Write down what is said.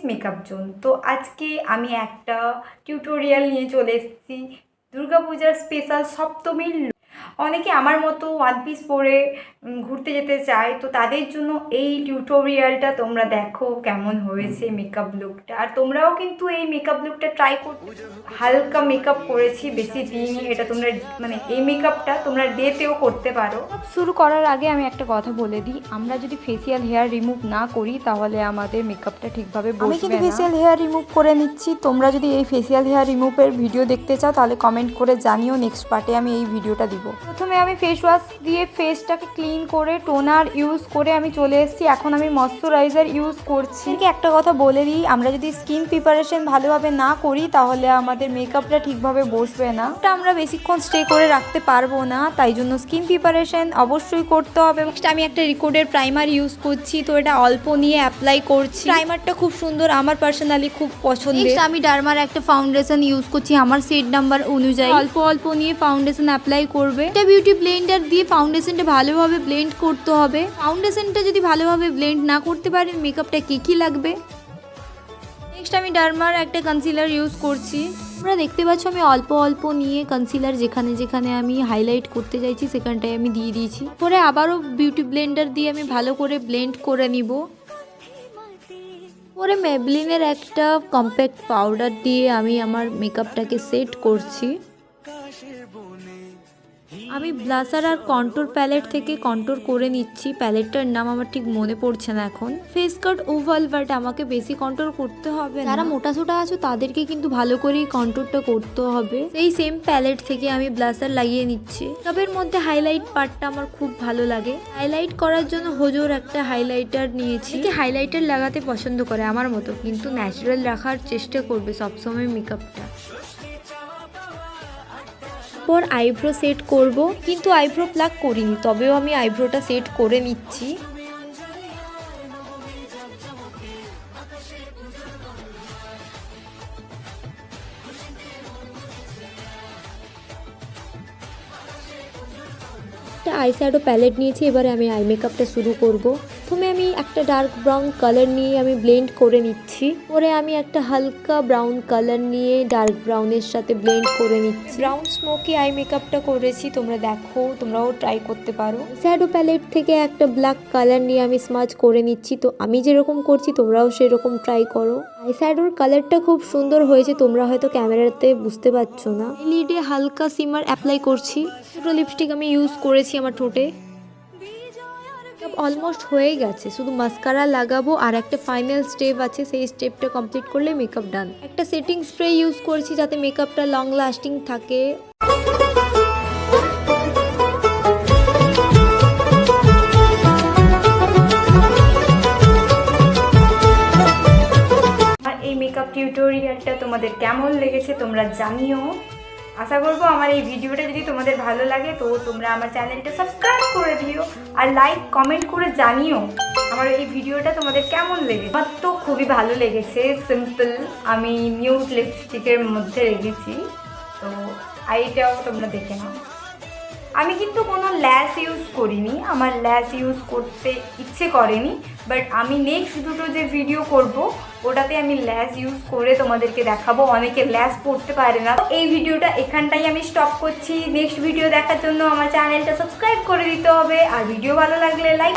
Makeup zone. তো আজকে আমি একটা টিউটোরিয়াল নিয়ে চলে এসেছি দুর্গা পূজার স্পেশাল সপ্তমীর। অনেকে আমার মতো ওয়ান পিস পরে ঘুরতে যেতে চায়, তো তাদের জন্য এই টিউটোরিয়ালটা তোমরা দেখো কেমন হয়েছে মেকআপ লুকটা। আর তোমরাও কিন্তু এই মেকআপ লুকটা ট্রাই করতে। হালকা মেকআপ করেছি, বেশি দিইনি। এটা তোমরা মানে এই মেকআপটা তোমরা ডেতেও করতে পারো। শুরু করার আগে আমি একটা কথা বলে দিই, আমরা যদি ফেসিয়াল হেয়ার রিমুভ না করি তাহলে আমাদের মেকআপটা ঠিকভাবে বসবে না। আমি কিন্তু ফেসিয়াল হেয়ার রিমুভ করে নিচ্ছি। তোমরা যদি এই ফেসিয়াল হেয়ার রিমুভের ভিডিও দেখতে চাও তাহলে কমেন্ট করে জানিও, নেক্সট পার্টে আমি এই ভিডিওটা দিব। প্রথমে আমি ফেস ওয়াশ দিয়ে ফেসটাকে ক্লিন করে টোনার ইউজ করে আমি চলে এসেছি। এখন আমি ময়শ্চারাইজার ইউজ করছি। একটা কথা বলে দিই, আমরা যদি স্কিন প্রিপারেশন ভালোভাবে না করি তাহলে আমাদের মেকআপটা ঠিকভাবে বসবে না। এটা আমরা বেশিক্ষণ স্টে করে রাখতে পারবো না, তাই জন্য স্কিন প্রিপারেশন অবশ্যই করতে হবে। নেক্সট আমি একটা রিকোডের প্রাইমার ইউজ করছি, তো এটা অল্প নিয়ে অ্যাপ্লাই করছি। প্রাইমারটা খুব সুন্দর, আমার পার্সোনালি খুব পছন্দের। আমি ডার্মার একটা ফাউন্ডেশন ইউজ করছি আমার সেট নাম্বার অনুযায়ী। অল্প অল্প নিয়ে ফাউন্ডেশন অ্যাপ্লাই করবে। এটা বিউটি ব্লেন্ডার দিয়ে ফাউন্ডেশনটা ভালোভাবে ব্লেন্ড করতে হবে। ফাউন্ডেশনটা যদি ভালোভাবে ব্লেন্ড না করতে পারেন মেকআপটা কি লাগবে। নেক্সট আমি ডার্মার একটা কনসিলার ইউজ করছি। তোমরা দেখতে পাচ্ছ আমি অল্প অল্প নিয়ে কনসিলার যেখানে যেখানে আমি হাইলাইট করতে চাইছি সেখানটায় আমি দিয়ে দিয়েছি। পরে আবারও বিউটি ব্লেন্ডার দিয়ে আমি ভালো করে ব্লেন্ড করে নিব। পরে মেবলিনের একটা কম্প্যাক্ট পাউডার দিয়ে আমি আমার মেকআপটাকে সেট করছি। আমি ব্লাসার আর কন্ট্যুর প্যালেট থেকে কন্ট্যুর করে নিচ্ছি। প্যালেটটার নাম আমার ঠিক মনে পড়ছে না এখন। ফেস কাট ওভাল, বাট আমাকে বেশি কন্ট্যুর করতে হবে না। যারা মোটা সোটা আছো তাদেরকে কিন্তু ভালো করেই কন্ট্যুরটা করতে হবে। এই সেম প্যালেট থেকে আমি ব্লাসার লাগিয়ে নিচ্ছি। তবের মধ্যে হাইলাইট পার্টটা আমার খুব ভালো লাগে। হাইলাইট করার জন্য হোজোর একটা হাইলাইটার নিয়েছি। হাইলাইটার লাগাতে পছন্দ করে আমার মতো, কিন্তু ন্যাচারাল রাখার চেষ্টা করবে সবসময় মেকআপটা। পর আইব্রো সেট করব, কিন্তু আইব্রো প্লাক করিনি, তবেও আমি আইব্রোটা সেট করে নিচ্ছি। একটা আই শ্যাডো প্যালেট নিয়েছি, এবারে আমি আই মেকআপটা শুরু করব। প্রথমে আমি একটা ডার্ক ব্রাউন কালার নিয়ে আমি ব্লেন্ড করে নিচ্ছি। পরে আমি একটা হালকা ব্রাউন কালার নিয়ে ডার্ক ব্রাউনের সাথে ব্লেন্ড করে নিচ্ছি। ব্রাউন স্মোকি আই মেকআপটা করেছি, তোমরা দেখো, তোমরাও ট্রাই করতে পারো। শ্যাডো প্যালেট থেকে একটা ব্ল্যাক কালার নিয়ে আমি স্মাজ করে নিচ্ছি। তো আমি যেরকম করছি তোমরাও সেরকম ট্রাই করো। আই শ্যাডোর কালারটা খুব সুন্দর হয়েছে, তোমরা হয়তো ক্যামেরাতে বুঝতে পারছো না। লিডে হালকা সিমার অ্যাপ্লাই করছি। দুটো লিপস্টিক আমি ইউজ করেছি আমার ঠোঁটে। অলমোস্ট হয়ে গেছে, শুধু মাস্কারা লাগাবো আর একটা ফাইনাল স্টেপ আছে, সেই স্টেপটা কমপ্লিট করলে মেকআপ ডান। একটা সেটিং স্প্রে ইউজ করছি যাতে মেকআপটা লং লাস্টিং থাকে। আর এই মেকআপ টিউটোরিয়ালটা তোমাদের কেমন লেগেছে তোমরা জানিও। আশা করবো আমার এই ভিডিওটা যদি তোমাদের ভালো লাগে তো তোমরা আমার চ্যানেলটা সাবস্ক্রাইব করে দিও আর লাইক কমেন্ট করে জানিও আমার এই ভিডিওটা তোমাদের কেমন লেগেছে। আমার তো খুবই ভালো লেগেছে। সিম্পল আমি নিউড লিপস্টিকের মধ্যে রেখেছি, তো আইটাও তোমরা দেখে নাও। আমি কিন্তু কোনো ল্যাশ ইউজ করিনি, আমার ল্যাশ ইউজ করতে ইচ্ছে করেনি, বাট আমি নেক্সট দুটো যে ভিডিও করব ওটাতে আমি ল্যাশ ইউজ করে তোমাদেরকে দেখাবো। অনেকে ল্যাশ পড়তে পারে না। এই ভিডিওটা এখানটাই আমি স্টপ করছি। নেক্সট ভিডিও দেখার জন্য আমার চ্যানেলটা সাবস্ক্রাইব করে দিতে হবে, আর ভিডিও ভালো লাগলে লাইক।